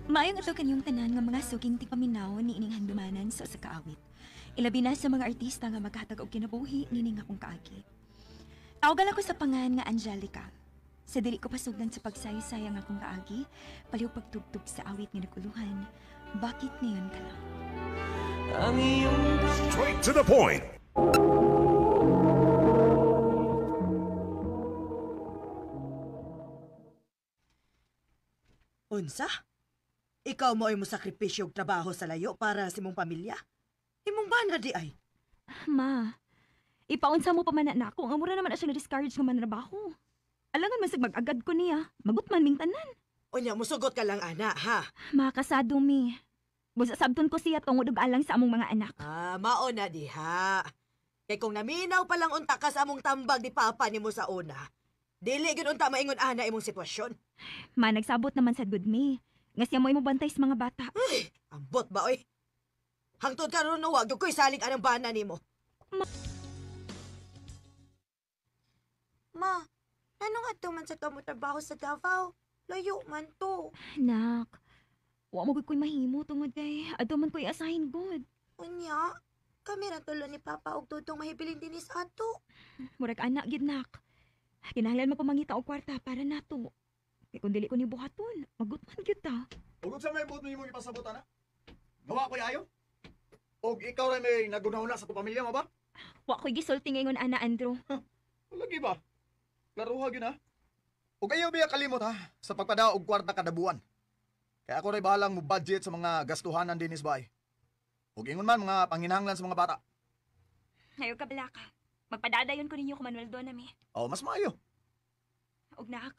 Maayong ato kanyong tanan nga mga suging tipaminaw ni ining handumanan sa kaawit. Ilabi na sa mga artista nga maghatag og kinabuhi nining akong kaagi. Tawgan ako sa pangan nga Angelica. Sa dili ko pasugdan sa pagsaysay ang akong kaagi, paliw pagtugtog sa awit nga naguluhan. Bakit ngayon ka lang? Ang iyong Straight to the point. Unsa? Ikaw mo ay mo sakripisyo og trabaho sa layo para sa imong pamilya? Imong bana di ay. Ma, ipaunsa mo pa man na ako. Ang mura naman na siya na-discourage nga manrabaho. Alangan man sig mag-agad ko niya. Magutman ming tanan. Unya, musugot ka lang, ana, ha? Makasado mi. Busa sabton ko siya tungod og alang sa among mga anak. Mao na diha. Kay kung naminaw pa lang unta ka sa among tambag di papa nimo sa una, dili gyud unta maingon ana imong sitwasyon. Ma, nagsabot naman sa good me. Nga siya mo bantay sa mga bata. Ay, ambot ba oy? Hangtod karon no wag gyud ko'y salig anang bana nimo. Ma, anong ato man sa kamo trabaho sa Davao? Layo man to. Nak, wa mo gud ko'y mahimo tungod kay adto man ko'y asahin good. Unya, kami ra tulo ni Papa og tutong mahibilin din sa ato. Murag anak gid nak. Kinahanglan man ko mangita og kwarta para nato. Kay kung dili ko ni buhaton, magutman gyud ta. Ug sa may buot nimo ipasabot ana? Gawa ko yayo? Og ikaw ray may nagunahuna sa pamilya mo ba? Wa ko'y gisulti ngayon ana Andrew. Lagi ba? Klaruha gyud ha. Ug ayaw biya kalimot ha sa pagpadaog og kwarta kada buwan. Kaya ako ray bahalang mo budget sa mga gastuhanan dinis bay. Ug ingon man mga panginahanglan sa mga bata. Ngayon ka balaka. Magpadadayon ko ninyo kung Manuel doon nami. Oh, mas maayo. Og nak,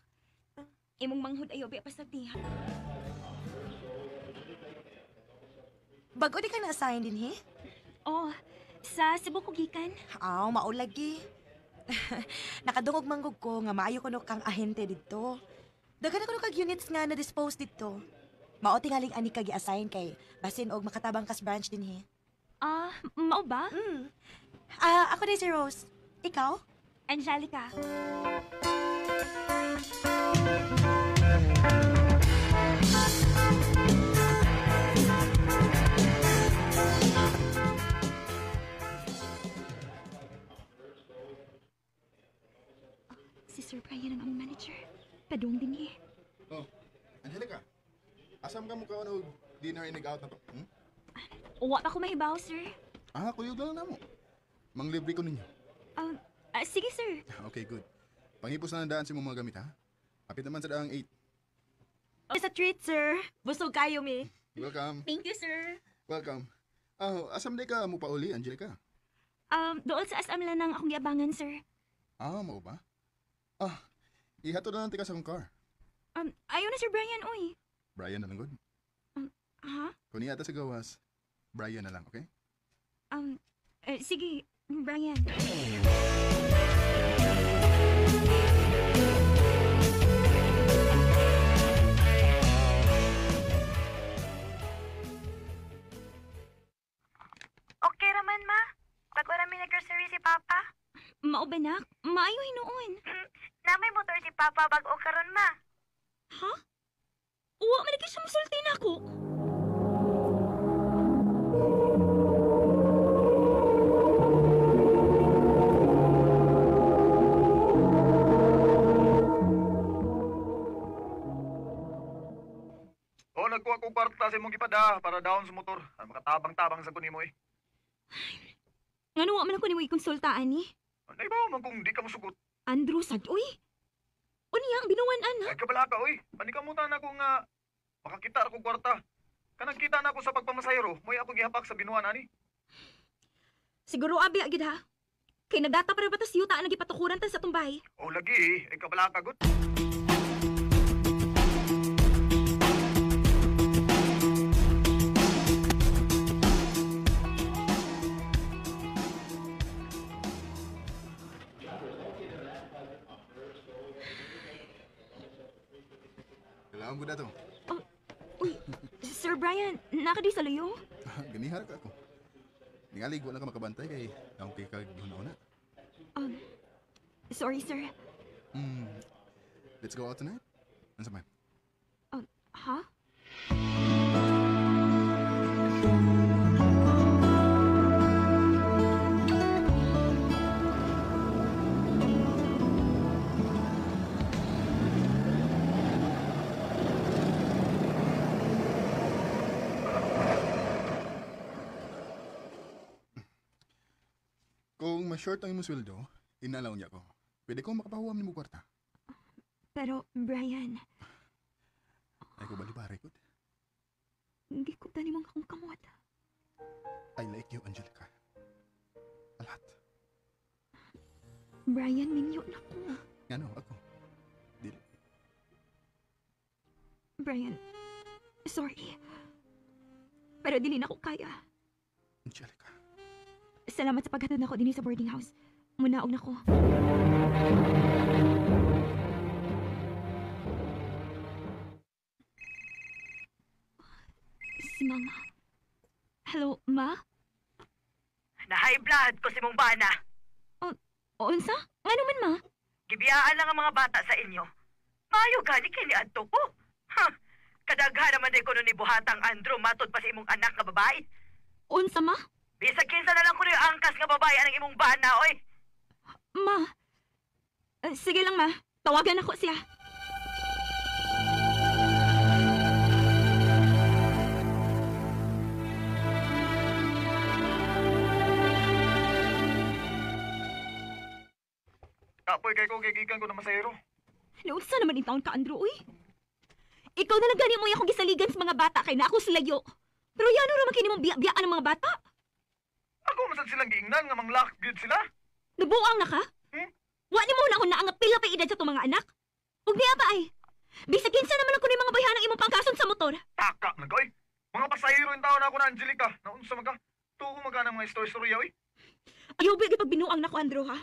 imong manghud ayo biya pasagdiha. Bago di ka na-assign din, he? Oh, sa Cebu ko gikan. Maulagi. Nakadungog manggog ko nga maayo ko no kang ahente dito. Daghan ako no kag units nga na-dispose dito. Mao tingaling ani kag i-assign kay basin og makatabang kas branch din, he. Mao ba? Ako din si Rose. Ikaw? Angelica. Si Sir Brian ang among manager. Padung din eh. Oh, Angelica. Asam ka mo ka ano dinner inig out na to? Wa pa ko mahibaw, sir. Kuyog lang na mo. Manglibre ko ninyo. Sige, sir. Okay, good. Pangipos na nandaan si mong mga gamit, ha? Apit naman sa daang 8. It's a treat, sir. Busog kayo, mi. Welcome. Thank you, sir. Welcome. Asam di ka mo pa uli, Angelica? Doon sa asam lang ang akong giabangan, sir. Mao ba? Ihatod na lang tika sa akong car. Ayaw na, Sir Brian, uy. Brian na lang, good. Ha? Kung iyata sa gawas, Brian na lang, okay? Sige, Brian. Okay raman, ma. Bago namin nag-grocery si Papa. Mao ba, nak? Maayo hinuon. Namay motor si Papa bago karon, ma. Ha? Uwa, managay siya musulti na ako. Oh, nagkuha ko kwarta sa imong gipada para daon sa motor. Makatabang-tabang sa kunimo eh. Nga wa man ako ni mo ikonsultaan ni. Naibaw man kung di ka musugot. Andrew, sad, uy. Unya, ang binuwan, ana. Ay kabala ka oy. Panikamutan na ko nga makakita ako kwarta. Kanang kita na ako sa pagpamasayro, mo'y ako gihapak sa binuan ani. Siguro abi agid ha. Kay nagdata para ba tas yuta ang nagipatukuran ta sa tumbay. Oh lagi eh, ay kabala ka gud. Kailangan ko na to. Uy, Sir Brian, nakadi sa luyo? Ganihar ka ako. Ningalig, wala ka makabantay kay akong kay kag-una-una. Sorry, sir. Let's go out tonight? Ano sa man? Ha? ma-short ang imong sweldo, inalaw niya ko. Pwede ko makapahuwam ni mo kwarta. Pero, Brian, Ay ko balibari ko. hindi ko tani mga akong kamot. I like you, Angelica. A lot. Brian, minyo na ko. Ano, ako. Dili. Brian, sorry. Pero dili na ko kaya. Angelica. Salamat sa paghatod nako dinhi sa boarding house. Munaog na ko. Si Mama. Hello, Ma? Na-high blood ko si mong bana. Unsa? Nga naman, Ma? Gibiyaan lang ang mga bata sa inyo. Mayo gani kay ni adto ko. Ha, kadaghan naman day ko nun ni buhatang Andrew matod pa sa imong anak nga babae. Unsa, Ma? Bisag kinsa na lang ko yung angkas nga babae ang imong bana, oy. Ma? Sige lang, Ma. Tawagan ako siya. Kapoy kay ko gigikan ko na masayro. Naunsa naman yung taon ka, Andrew, uy? Ikaw na lang gani mo akong gisaligan sa mga bata kay na ako silayo. Pero yan naman kini mong biya-biyaan ng mga bata. Ako masad silang giingnan nga manglak gyud sila. Nabuang na ka? Hmm? Wa ni mo na ako naangap pila pa edad sa itong mga anak. Huwag niya ba ay? Bisag kinsa naman ako ng mga bayhan ng imong pangkason sa motor. Taka na oy. Mga pasahero yung tao na ako na Angelica. Naunsa man ka? Tuo man ng mga istorya oy. Ayaw ba pag binuang na ko, Andrew, ha?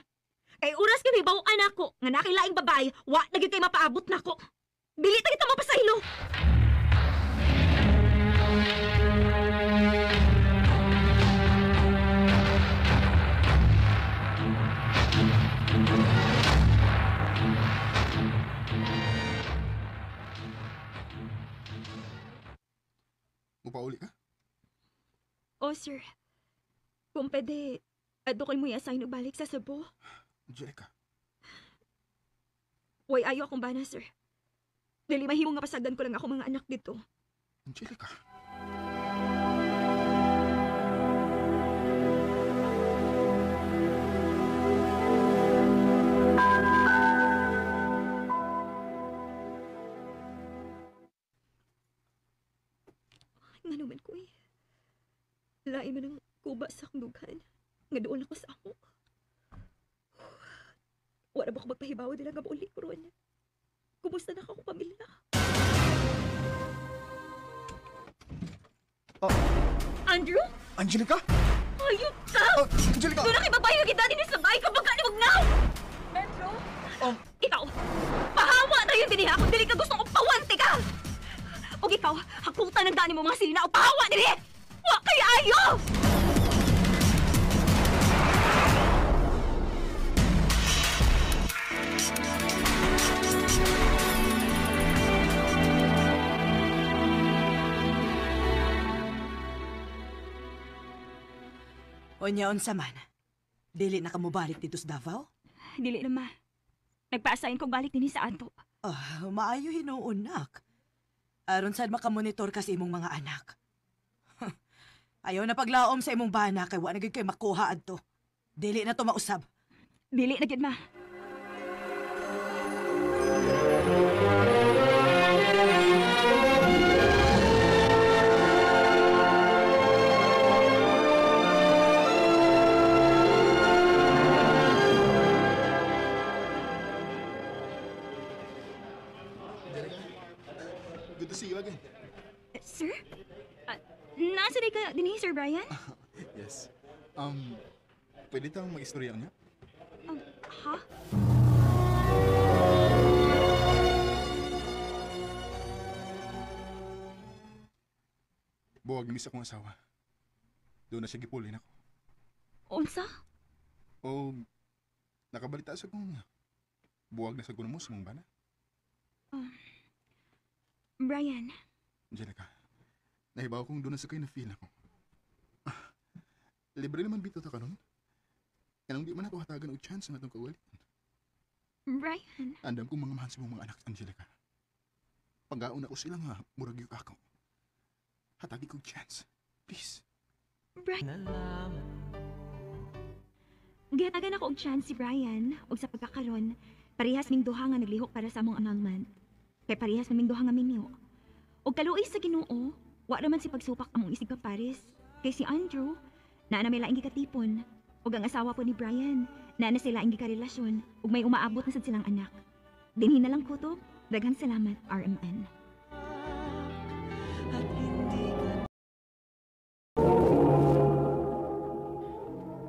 Kay oras kami bawaan ako nga nakilaing babae, wa na gyud kay mapaabot nako. Dili ta kita mapasaylo. Upauli ka? Oh, sir. Kung pwede, adukol mo i-assign og balik sa Cebu. Angelica. Way ayo akong bana, sir. Dili mahimo nga pasagan ko lang ako mga anak dito. Angelica. Nga naman ko eh. Lain man ang kuba sa akong dughan. Nga doon ako sa ako. Wala ba ko magpahibawa nila nga mauli ko ron? Kumusta na akong pamilya? Andrew? Angelica? Ayun ka! Oh, Angelica! Doon na kay babae yung gidani ni sabay ka baka ni magnaw! Andrew? Oh. Ikaw, pahawa na yun din kung dili ka gustong upawanti ka! O ikaw, hakutan ng dani mo mga silina o pahawa din Wa kay ayo! Unya unsa man. Dili na ka mo balik dito sa Davao? Dili na ma. Nagpa-assign kong balik din sa ato. Maayo hinuunak. Aron sad makamonitor ka sa imong mga anak. Ayaw na paglaom sa imong bana kay wa na gyud kay makuha adto. Dili na to mausab. Dili na gid ma. Good to see you again. Sir? Nasa di ka din Sir Brian? Yes. Pwede tayong mag-istorya niya? Ha? Buwag ni akong asawa. Doon na siya gipulin ako. Unsa? O, nakabalita sa kong buwag na sa gunamos mong bana. Brian, Angelica, nahibaw kong doon na sa kayo na feel ako. Libre naman bito ta karon. Kanang di man ako hatagan og chance nga itong kawalit. Brian, Andam kong mga mahal sa mga anak, Angelica. Pagkaon ako sila nga, murag yung ako. Hatagi kong chance. Please. Brian. Nalaman Gihatagan ako og chance si Brian og sa pagkakaron, parehas ning duha nga naglihok para sa among annulment. Kay parehas naming duha nga minyo. Og kaluoy sa Ginoo, wa naman si pagsupak among isig ka Paris. Kay si Andrew, naa na may laing gikatipon. Og ang asawa po ni Brian, naa na sila ang gikarelasyon ug may umaabot na sad silang anak. Dinhi na lang ko to. Daghang salamat, RMN. at hindi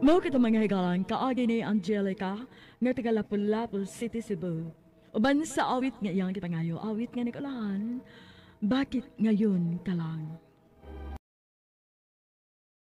Mao kita mga higalan kaagi ni Angelica nga taga Lapu-Lapu City, Cebu. Uban sa awit nga iyang kipangayo, awit nga nagulahan, bakit ngayon ka lang?